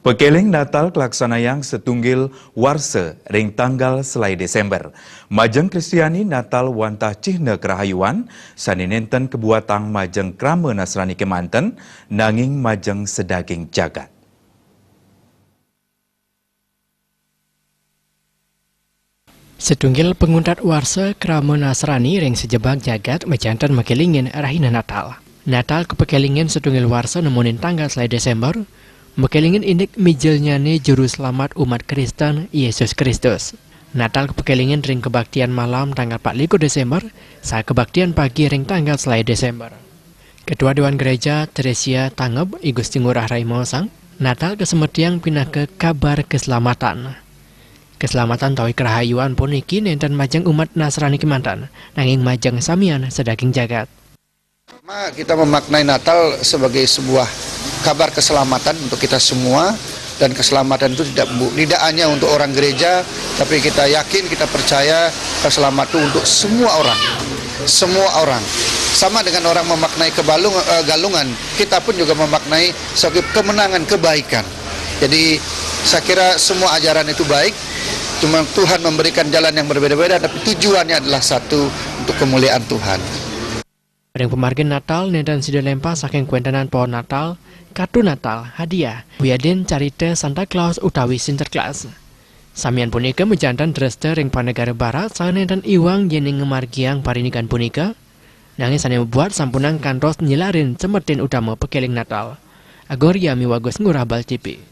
Pekeling Natal kelaksanayang setunggil warsa ring tanggal selai Desember. Majeng Kristiani Natal wantah cihna kerahayuan, saninenten kebuatang majeng krama Nasrani Kemanten, nanging majeng sedaging jagat. Setunggil penguntat warsa krama Nasrani ring sejebak jagat mejantan mekelingin rahina Natal. Natal kepekelingin setunggil warsa nemunin tanggal selai Desember, mekelingin indik mijelnyane juru selamat umat Kristen Yesus Kristus. Natal kepekelingin ring kebaktian malam tanggal 24 Desember, saat kebaktian pagi ring tanggal selai Desember. Ketua Dewan Gereja Teresia Tangeb I Gusti Ngurah Raimosang, Natal kesemetiang pindah ke kabar keselamatan. Keselamatan tawi kerahayuan pun iki nenten majeng umat Nasrani Kemanten, nanging majeng samian sedaging jagat. Kita memaknai Natal sebagai sebuah kabar keselamatan untuk kita semua, dan keselamatan itu tidak hanya untuk orang gereja, tapi kita yakin, kita percaya keselamatan itu untuk semua orang. Semua orang. Sama dengan orang memaknai galungan, kita pun juga memaknai sebagai kemenangan, kebaikan. Jadi saya kira semua ajaran itu baik, cuma Tuhan memberikan jalan yang berbeda-beda, tapi tujuannya adalah satu, untuk kemuliaan Tuhan. Ring pemargin Natal nenten sida lempa saking kuentenan pohon Natal, kartu Natal, hadiah, wiadin carita Santa Claus utawi Sinterklas. Samian punika mejantan dreste ring panegara barat saha nenten iwang yening ngemargiang parinikan punika, nanging sane membuat sampunang kantos nyilarin cemertin utama pekeling Natal. Agoria miwagus ngurah Bal TV.